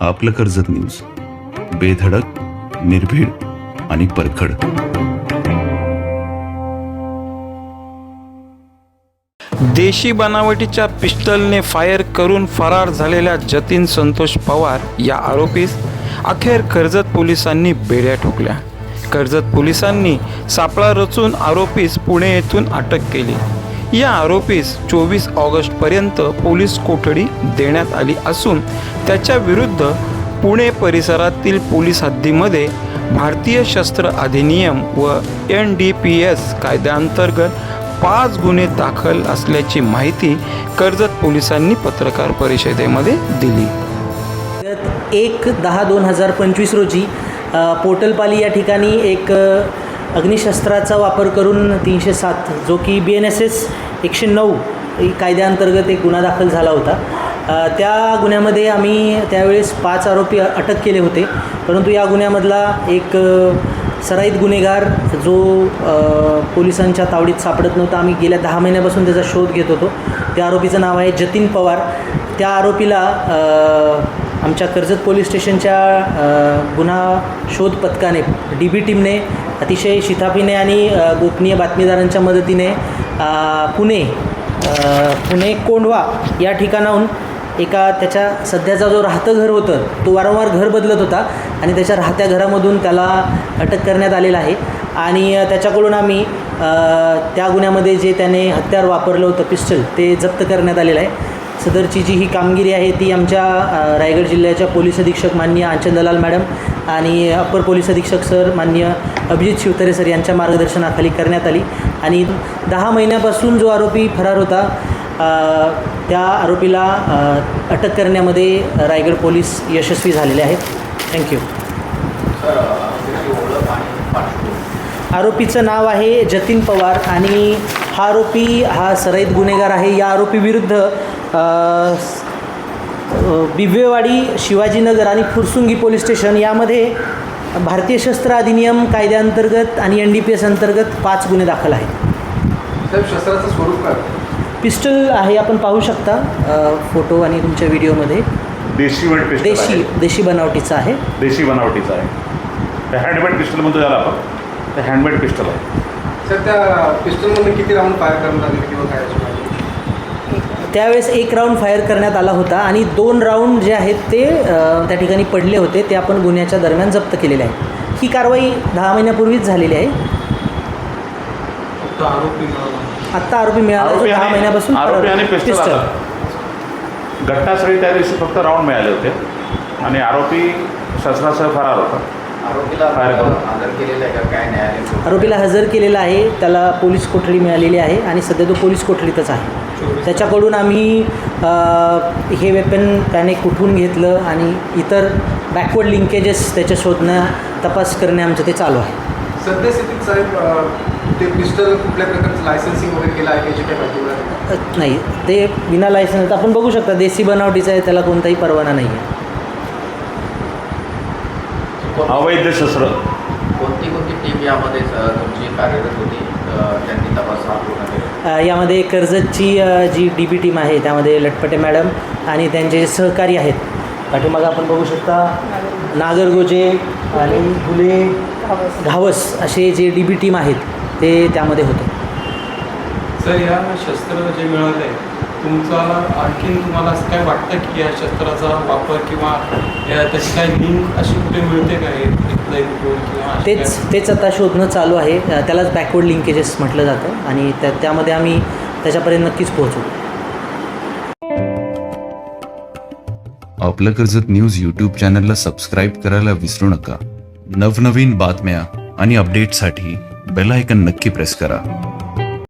आपलं कर्जत न्यूज, बेधडक, निर्भीड आणि परखड. देशी बनावटीच्या पिस्टलने फायर करून फरार झालेल्या जतीन संतोष पवार या आरोपीस अखेर कर्जत पोलिसांनी बेड्या ठोकल्या. कर्जत पोलिसांनी सापळा रचून आरोपीस पुणे येथून अटक केली. या आरोपीस 24 ऑगस्टपर्यंत पोलीस कोठडी देण्यात आली असून त्याच्या विरुद्ध पुणे परिसरातील पोलीस हद्दीमध्ये भारतीय शस्त्र अधिनियम व NDPS कायद्याअंतर्गत 5 गुन्हे दाखल असल्याची माहिती कर्जत पोलिसांनी पत्रकार परिषदेमध्ये दिली. 1/10/2025 रोजी पोर्टलपाली या ठिकाणी एक अग्निशस्त्राचा वापर करून 307 जो की BNSS 109 कायद्याअंतर्गत एक गुन्हा दाखल झाला होता. त्या गुन्ह्यामध्ये आम्ही त्यावेळेस 5 आरोपी अटक केले होते. परंतु या गुन्ह्यामधला एक सराईत गुन्हेगार जो पोलिसांच्या तावडीत सापडत नव्हता, आम्ही गेल्या 10 महिन्यापासून त्याचा शोध घेत होतो. त्या आरोपीचं नाव आहे जतीन पवार. त्या आरोपीला आमच्या कर्जत पोलीस स्टेशनच्या गुन्हा शोध पथकाने DB टीमने अतिशय शिताफीने आणि गोपनीय बातमीदारांच्या मदतीने पुणे कोंढवा या ठिकाणाहून एका त्याच्या सध्याचा जो राहतं घर होतं तो वारंवार घर बदलत होता आणि त्याच्या राहत्या घरामधून त्याला अटक करण्यात आलेला आहे. आणि त्याच्याकडून आम्ही त्या गुन्ह्यामध्ये जे त्याने हत्यार वापरलं होतं पिस्टल ते जप्त करण्यात आलेलं आहे. सदरची जी ही कामगिरी आहे ती आमच्या रायगड जिल्ह्याच्या पोलीस अधीक्षक माननीय आंचल दलाल मॅडम आणि अप्पर पोलीस अधीक्षक सर माननीय अभिजित शिवतरे सर यांच्या मार्गदर्शनाखाली करण्यात आली. आणि 10 महिन्यापासून जो आरोपी फरार होता त्या आरोपीला अटक करण्यामध्ये रायगड पोलीस यशस्वी झालेले आहेत. थँक्यू. आरोपीचं नाव आहे जतीन पवार आणि हा आरोपी हा सराईत गुन्हेगार आहे. या आरोपीविरुद्ध बिबवेवाडी, शिवाजीनगर आणि फुरसुंगी पोलीस स्टेशन यामध्ये भारतीय शस्त्र अधिनियम कायद्याअंतर्गत आणि NDPS अंतर्गत 5 गुन्हे दाखल आहेत. साहेब, शस्त्राचं स्वरूप काय? पिस्टल आहे, आपण पाहू शकता फोटो आणि तुमच्या व्हिडिओमध्ये. देशी बनावटीचा आहे. देशी बनावटीचा आहे. हँडमेड पिस्टल म्हणतो त्याला आपण. हँडमेड पिस्टल आहे. सर, त्या पिस्टलमधून किती राऊंड फायर करण्यात आले किंवा काय? त्यावेळेस 1 राऊंड फायर करण्यात आला होता आणि 2 राऊंड जे आहेत ते त्या ठिकाणी पडले होते. ते आपण गुन्ह्याच्या दरम्यान जप्त केलेले आहे. ही कारवाई 10 महिन्यापूर्वीच झालेली आहे. आत्ता आरोपी मिळाला जो 10 महिन्यापासून पिस्टल. घटनास्थळी त्या दिवशी फक्त राऊंड मिळाले होते आणि आरोपी शस्त्रासह फरार होता. आरोपीला हजर केलेला आहे. त्याला पोलीस कोठडी मिळालेली आहे आणि सध्या तो पोलीस कोठडीतच आहे. त्याच्याकडून आम्ही हे वेपन त्याने कुठून घेतलं आणि इतर बॅकवर्ड लिंकेजेस त्याच्या तपास करणे आमचं ते चालू आहे. सद्यस्थितीत साहेब ते पिस्टल कुठल्या प्रकारचं लायसन्सिंग वगैरे केलं आहे त्याची काय माहिती? नाही, ते विना लायसन्स आपण बघू शकता. देशी बनावटीचं आहे, त्याला कोणताही परवाना नाही आहे. अवैध शस्त्र. कोणती टीम यामध्ये तुमची कार्यरत होती? त्यांनी तपास पूर्ण केला. यामध्ये कर्जतची जी DB टीम आहे त्यामध्ये लटपटे मॅडम आणि त्यांचे सहकारी आहेत. पाठीमागं आपण बघू शकता नागरगोजे आणि गुले घावस असे जे DB टीम आहेत ते त्यामध्ये होते. सर, या शस्त्र जे मिळाले तुमचा आणखीन तुम्हाला असं काय वाटतं की या शस्त्राचा वापर किंवा त्याची काही लिंक अशी कुठे मिळते का? तेच आता शोधणं चालू आहे. त्यालाच बॅकवर्ड लिंकेजेस म्हटलं जातं आणि त्यामध्ये आम्ही त्याच्यापर्यंत नक्कीच पोहोचू. आपलं कर्जत न्यूज YouTube चॅनलला सबस्क्राईब करायला विसरू नका. नवनवीन बातम्या आणि अपडेटसाठी बेल आयकन नक्की प्रेस करा.